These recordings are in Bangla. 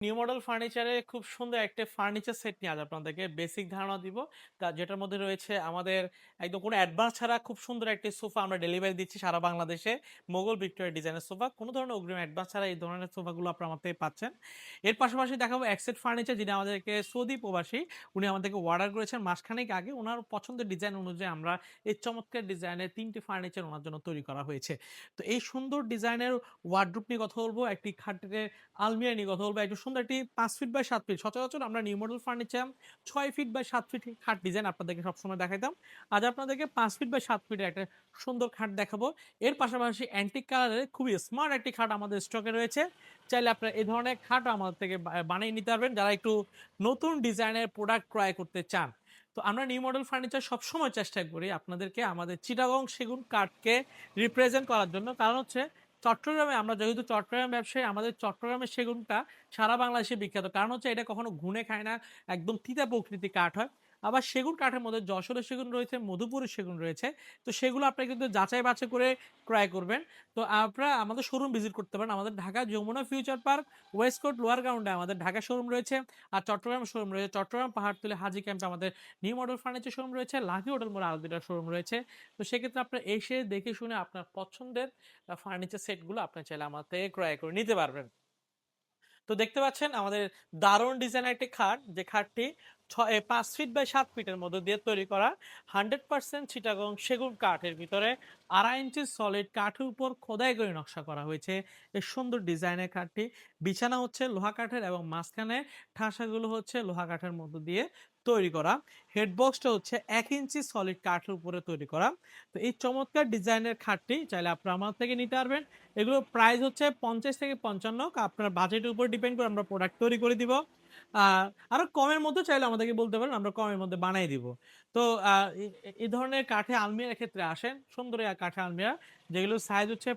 নিউ মডেল ফার্নিচারে খুব সুন্দর একটা ফার্নিচার সেট নিয়ে আজ আপনাদেরকে বেসিক ধারণা দিব। যেটার মধ্যে রয়েছে আমাদের একদম কোনো অ্যাডভান্স ছাড়া খুব সুন্দর একটি সোফা আমরা ডেলিভারি দিচ্ছি সারা বাংলাদেশে। মোগল ভিক্টোরিয়া ডিজাইনের সোফা। কোনো ধরনের অগ্রিম অ্যাডভান্স ছাড়া এই ধরনের সোফাগুলো আপনারা আমার থেকে পাচ্ছেন। এর পাশাপাশি দেখাবো এক্সেট ফার্নিচার, যিনি আমাদেরকে সৌদি প্রবাসী, উনি আমাদেরকে অর্ডার করেছেন মাসখানেক আগে। উনার পছন্দের ডিজাইন অনুযায়ী আমরা এই চমৎকার ডিজাইনের ৩টি ফার্নিচার ওনার জন্য তৈরি করা হয়েছে। তো এই সুন্দর ডিজাইনের ওয়ার্ডরোব নিয়ে কথা বলবো, একটি খাটের আলমিরা নিয়ে কথা বলবো, একটু সুন্দর একটি 5 ফিট বাই 7 ফিট। সচরাচর আমরা new model furniture 6 feet by 7 feet খাট ডিজাইন আপনাদেরকে সবসময় দেখাইতাম। আজ আপনাদেরকে 5 ফিট বাই 7 ফিটের একটা সুন্দর খাট দেখাবো। এর পাশাপাশি অ্যান্টিক কালারের খুবই স্মার্ট একটি খাট আমাদের স্টকে রয়েছে। চাইলে আপনারা এই ধরনের খাট আমাদের থেকে বানিয়ে নিতে পারবেন যারা একটু নতুন ডিজাইনের প্রোডাক্ট ক্রয় করতে চান। তো আমরা নিউ মডেল ফার্নিচার সবসময় চেষ্টা করি আপনাদেরকে আমাদের চিটাগং সেগুন কাঠকে রিপ্রেজেন্ট করার জন্য। কারণ হচ্ছে চট্টগ্রামে, আমরা যেহেতু চট্টগ্রাম ব্যবসায়ী, আমাদের চট্টগ্রামের সেগুনটা সারা বাংলাদেশে বিখ্যাত। কারণ হচ্ছে এটা কখনো ঘুণে খায় না, একদম তিতা প্রকৃতির কাঠ হয়। আবার সেগুন কাঠের মধ্যে যশোরের সেগুন রয়েছে, মধুপুরের সেগুন রয়েছে। তো সেগুলো আপনারা কিন্তু যাচাই বাছাই করে ক্রয় করবেন। তো আপনারা আমাদের শোরুম ভিজিট করতে পারেন। আমাদের ঢাকা যমুনা ফিউচার পার্ক ওয়েস্টকোট লোয়ার গ্রাউন্ডে আমাদের ঢাকা শোরুম রয়েছে। আর চট্টগ্রাম শোরুম রয়েছে চট্টগ্রাম পাহাড়তলী হাজি ক্যাম্পে আমাদের নিউ মডেল ফার্নিচার শোরুম রয়েছে। লাকি হোটেল মোড়ে আরো দুটা শোরুম রয়েছে। তো সেক্ষেত্রে আপনারা এসে দেখে শুনে আপনার পছন্দের ফার্নিচার সেটগুলো আপনি চাইলে আমার থেকে ক্রয় করে নিতে পারবেন। তো দেখতে পাচ্ছেন আমাদের দারুণ ডিজাইনের একটি খাট, যে খাটটি 5 ফিট বাই 7 ফিটের মধ্যে দিয়ে তৈরি করা। 100% চিটাগং সেগুন কাঠের ভিতরে 2.5 ইঞ্চি সলিড কাঠের উপর খোদাই করে নকশা করা হয়েছে এই সুন্দর ডিজাইনের খাটটি। বিছানা হচ্ছে লোহা কাঠের এবং মাঝখানে ঠাসাগুলো হচ্ছে লোহা কাঠের মধ্য দিয়ে তৈরি করা। হেডবক্সটা হচ্ছে 1 ইঞ্চি সলিড কাঠের উপরে তৈরি করা। তো এই চমৎকার ডিজাইনের খাটটি চাইলে আপনারা আমার থেকে নিতে পারবেন। এগুলোর প্রাইস হচ্ছে 50 থেকে 55। আপনার বাজেটের উপর ডিপেন্ড করে আমরা প্রোডাক্ট তৈরি করে দিব। আরো কমের মধ্যে চাইলে আমাদেরকে বলতে পারেন, আমরা কমের মধ্যে বানাই দিব। তো এই ধরনের কাঠে আলমিরার ক্ষেত্রে আসেন, সুন্দর কাঠে আলমিরা যেগুলো সাইজ হচ্ছে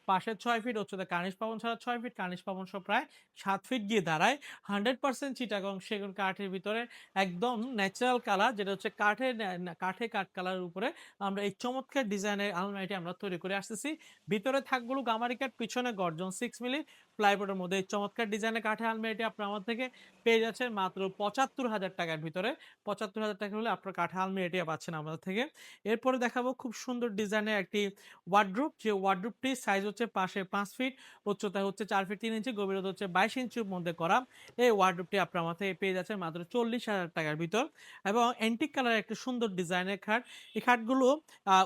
পাশের 6 ফিট, উচ্চতা কার্নিশ পাবন ছাড়া 6 ফিট, কার্নিশ পাবন সব প্রায় 7 ফিট গিয়ে দাঁড়ায়। 100% চিটাগং সেগুন কাঠের ভিতরে একদম ন্যাচারাল কালার, যেটা হচ্ছে কাঠ কালারের উপরে আমরা এই চমৎকার ডিজাইনের আলমারিটি আমরা তৈরি করে আসতেছি। ভিতরে থাকগুলো গামারি কাঠ, পিছনে গর্জন 6 মিলি প্লাইবোর্ডের মধ্যে এই চমৎকার ডিজাইনের কাঠের আলমারিটি আপনার আমার থেকে পেয়ে যাচ্ছেন মাত্র 75,000 টাকার ভিতরে। 75,000 টাকা হলে আপনার কাঠের আলমারিটি পাচ্ছেন আমাদের থেকে। এরপরে দেখাবো খুব সুন্দর ডিজাইনের একটি ওয়ার্ডরোব, যে ওয়ার্ডরোবটির সাইজ হচ্ছে পাশে 5 ফিট, উচ্চতা হচ্ছে 4 ফিট 3 ইঞ্চি, গভীরতা হচ্ছে 22 ইঞ্চির মধ্যে করা। এই ওয়ার্ডরোবটি আপনার আমার থেকে পেয়ে যাচ্ছেন মাত্র 40,000 টাকার ভিতর। এবং অ্যান্টিক কালার একটা সুন্দর ডিজাইনের খাট। এই খাটগুলো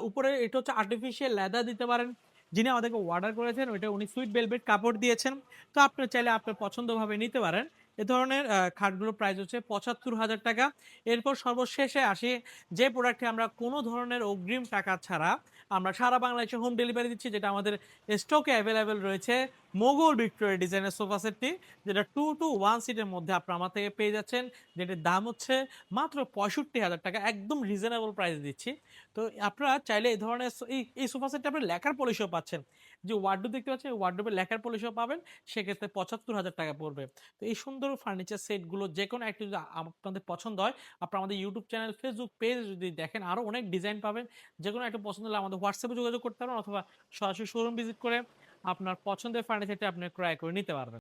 উপরে এটা হচ্ছে আর্টিফিশিয়াল লেদার দিতে পারেন। যিনি আমাদেরকে অর্ডার করেছেন ওইটা উনি সুইট ভেলভেট কাপড় দিয়েছেন। তো আপনি চাইলে আপনার পছন্দভাবে নিতে পারেন। এ ধরনের খাটগুলোর প্রাইস হচ্ছে 75,000 টাকা। এরপর সর্বশেষে আসি যে প্রোডাক্টে আমরা কোনো ধরনের অগ্রিম টাকা ছাড়া আমরা সারা বাংলাদেশে হোম ডেলিভারি দিচ্ছি, যেটা আমাদের স্টকে অ্যাভেলেবেল রয়েছে। মোগল ভিক্টোরিয়া ডিজাইনের সোফা সেটটি, যেটা 2 টু 1 সিটের মধ্যে আপনারা আমার থেকে পেয়ে যাচ্ছেন, যেটার দাম হচ্ছে মাত্র 65,000 টাকা। একদম রিজনেবল প্রাইস দিচ্ছি। তো আপনারা চাইলে এই ধরনের এই সোফা সেটটা আপনি লেখার পলিশও পাচ্ছেন। যে ওয়ার্ডরোব দেখতে পাচ্ছেন, ওয়ার্ডরোবের লেখার পলিশও পাবেন। সেক্ষেত্রে 75,000 টাকা পড়বে। তো এই সুন্দর ফার্নিচার সেটগুলো যে কোনো একটা যদি আপনাদের পছন্দ হয়, আপনারা আমাদের ইউটিউব চ্যানেল, ফেসবুক পেজ যদি দেখেন, আরও অনেক ডিজাইন পাবেন। যে কোনো একটা পছন্দ হলে আমাদের হোয়াটসঅ্যাপে যোগাযোগ করতে পারেন, অথবা সরাসরি শোরুম ভিজিট করে আপনার পছন্দের ফার্নিচারটা আপনি ক্রয় করে নিতে পারবেন।